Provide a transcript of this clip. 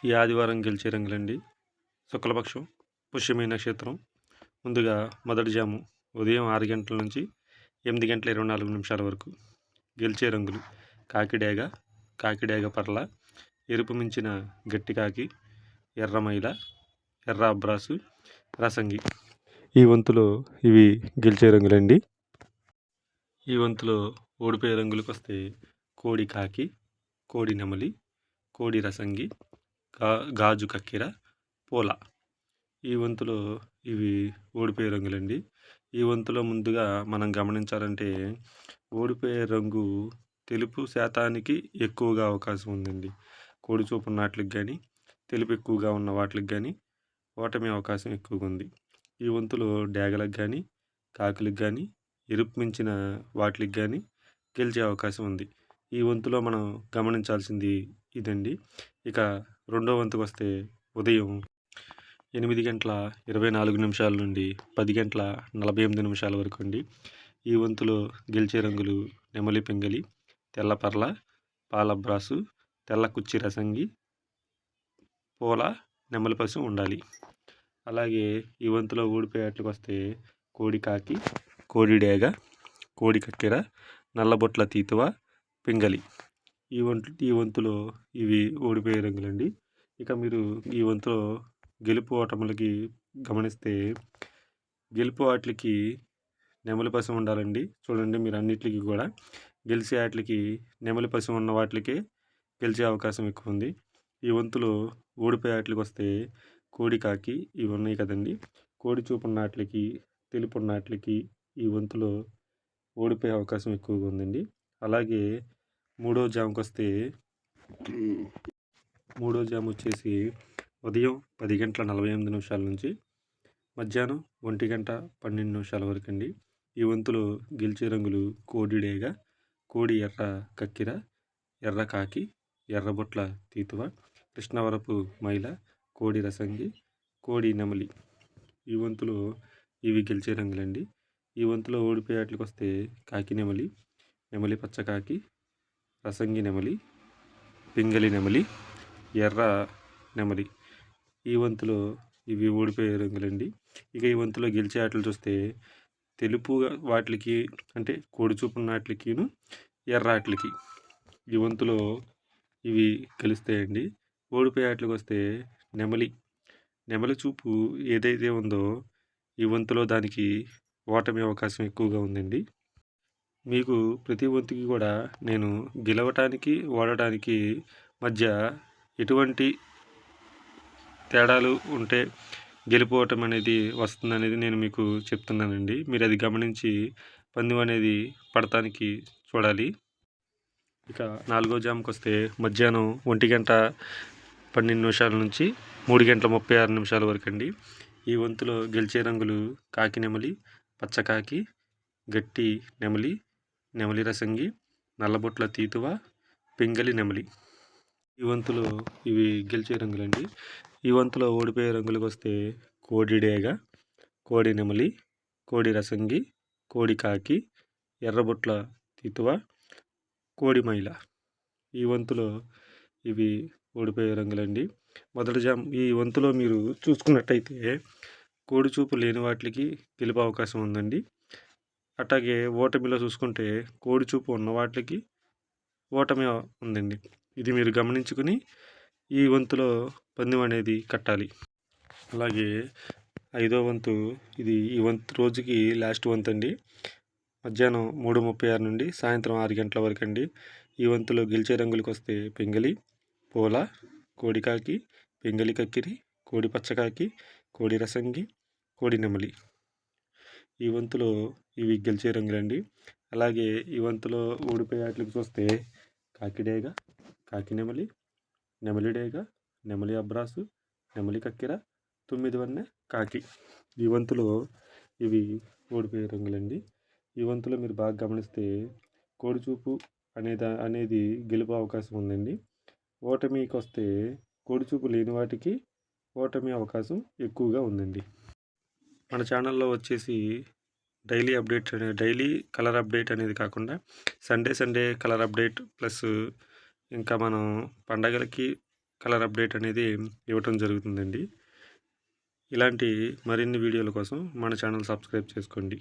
ఈ ఆదివారం గెలిచే రంగులండి. శుక్లపక్షం, పుష్యమి నక్షత్రం. ముందుగా మొదటి జాము ఉదయం 6 గంటల నుంచి 8 గంటల 24 నిమిషాల వరకు. గెలిచే రంగులు కాకిడేగ, కాకిడేగ పర్ల, ఎరుపు మించిన గట్టి కాకి, ఎర్రమైల, ఎర్ర అబ్రాసు, రసంగి. ఈ వంతులో ఇవి గెలిచే రంగులండి. ఈ వంతులో ఓడిపోయే రంగులకు వస్తే కోడి కాకి, కోడి నెమలి, కోడి రసంగి, గాజు కక్కెర, పోల. ఈ వంతులో ఇవి ఓడిపోయే రంగులండి. ఈ వంతులో ముందుగా మనం గమనించాలంటే ఓడిపోయే రంగు తెలుపు శాతానికి ఎక్కువగా అవకాశం ఉందండి. కోడి చూపు ఉన్న వాటికి కానీ, తెలుపు ఎక్కువగా ఉన్న వాటికి కానీ ఓటమి అవకాశం ఎక్కువగా ఉంది. ఈ వంతులో డేగలకు కానీ, కాకులకు కానీ, ఎరుపు మించిన వాటికి కానీ గెలిచే అవకాశం ఉంది. ఈ వంతులో మనం గమనించాల్సింది ఇదండి. ఇక రెండో వంతుకు వస్తే ఉదయం 8 గంటల 24 నిమిషాల నుండి 10 గంటల 48 నిమిషాల వరకు అండి. ఈ వంతులో గెలిచే రంగులు నెమలి పింగలి, తెల్లపర్ల, పాలబ్రాసు, తెల్ల కుచ్చి రసంగి, పూల, నెమలి పశు ఉండాలి. అలాగే ఈ వంతులో ఓడిపోయేట్లకు వస్తే కోడి కాకి, కోడి డేగ, కోడి కక్కెర, నల్లబొట్ల తీతువ, పింగలి. ఈ వంతులో ఇవి ఓడిపోయే రంగులండి. ఇక మీరు ఈ వంతులో గెలుపు ఓటములకి గమనిస్తే గెలుపు వాటికి నెమలి పశు ఉండాలండి. చూడండి, మీరు అన్నిటికీ కూడా గెలిచే వాటికి నెమలి పశు ఉన్న వాటికే గెలిచే అవకాశం ఎక్కువ ఉంది. ఈ వంతులో ఓడిపోయే వాటికి వస్తే కోడి కాకి ఇవి ఉన్నాయి కదండి. కోడి చూపు ఉన్న వాటికి, తెలుపు ఉన్న వాటికి ఈ వంతులో ఓడిపోయే అవకాశం ఎక్కువగా ఉందండి. అలాగే మూడో జాముకి వస్తే మూడో జాము వచ్చేసి ఉదయం 10 గంటల 48 నిమిషాల నుంచి మధ్యాహ్నం 1 గంట 12 నిమిషాల వరకు అండి. ఈ వంతులో గెలిచే రంగులు కోడి డేగ, కోడి ఎర్ర కక్కిర, ఎర్ర కాకి, ఎర్రబొట్ల తీతువ, కృష్ణవరపు మైల, కోడి రసంగి, కోడి నెమలి. ఈ వంతులో ఇవి గెలిచే రంగులండి. ఈ వంతులో ఓడిపోయే వాటికి వస్తే కాకి నెమలి, నెమలి పచ్చకాకి, రసంగి నెమలి, పింగలి నెమలి, ఎర్ర నెమలి. ఈ వంతులో ఇవి ఓడిపోయే రంగులండి. ఇక ఈ వంతులో గెలిచే ఆటలు చూస్తే తెలుపు వాటికి అంటే కోడి చూపు ఉన్న వాటికిను, ఎర్ర వాటికి ఈ వంతులో ఇవి గెలుస్తాయండి. ఓడిపోయే ఆటలకు వస్తే నెమలి చూపు ఏదైతే ఉందో ఈ వంతులో దానికి ఓటమి అవకాశం ఎక్కువగా ఉందండి. మీకు ప్రతి వంతుకి కూడా నేను గెలవటానికి ఓడటానికి మధ్య ఎటువంటి తేడాలు ఉంటే గెలుపోవటం అనేది వస్తుందనేది నేను మీకు చెప్తున్నానండి. మీరు అది గమనించి పందెం అనేది పడటానికి చూడాలి. ఇక నాలుగో జాముకి వస్తే మధ్యాహ్నం 1 గంట 12 నిమిషాల నుంచి 3 గంటల 36 నిమిషాల వరకు అండి. ఈ వంతులో గెలిచే రంగులు కాకి నెమలి, పచ్చకాకి, గట్టి నెమలి, నెమలి రసంగి, నల్లబొట్ల తీతువ, పింగలి నెమలి. ఈ వంతులో ఇవి గెలిచే రంగులండి. ఈ వంతులో ఓడిపోయే రంగులకు వస్తే కోడి డేగ, కోడి నెమలి, కోడి రసంగి, కోడి కాకి, ఎర్రబొట్ల తీతువ, కోడి మైల. ఈ వంతులో ఇవి ఓడిపోయే రంగులండి. ఈ వంతులో మీరు చూసుకున్నట్టయితే కోడి చూపు లేని వాటికి గెలుపు అవకాశం ఉందండి. అట్లాగే ఓటమిలో చూసుకుంటే కోడి చూపు ఉన్న వాటికి ఓటమి ఉందండి. ఇది మీరు గమనించుకుని ఈ వంతులో పందెం అనేది కట్టాలి. అలాగే ఐదో వంతు ఈ వంతు రోజుకి లాస్ట్ వంతు అండి. మధ్యాహ్నం 3:36 నుండి సాయంత్రం 6 గంటల వరకు అండి. ఈ వంతులో గెలిచే రంగులకు వస్తే పింగలి, పూల, కోడికాకి, పింగలి కక్కిరి, కోడి పచ్చకాకి, కోడి రసంగి, కోడి నెమలి. ఈ వంతులో ఇవి గెలిచే రంగులండి. అలాగే ఈ వంతులో ఓడిపోయే వాటికి చూస్తే కాకిడేగ, కాకి నెమలి, నెమలి డేగ, నెమలి అబ్రాసు, నెమలి కక్కెర, 9 వన్నె కాకి. ఈ వంతులో ఇవి ఓడిపోయే రంగులండి. ఈ వంతులో మీరు బాగా గమనిస్తే కోడి చూపు అనేది గెలుపు అవకాశం ఉందండి. ఓటమికి వస్తే కోడి చూపు లేని వాటికి ఓటమి అవకాశం ఎక్కువగా ఉందండి. మన ఛానల్లో వచ్చేసి డైలీ కలర్ అప్డేట్ అనేది కాకుండా సండే కలర్ అప్డేట్ ప్లస్ ఇంకా మనం పండగలకి కలర్ అప్డేట్ అనేది ఇవ్వటం జరుగుతుందండి. ఇలాంటి మరిన్ని వీడియోల కోసం మన ఛానల్ సబ్స్క్రైబ్ చేసుకోండి.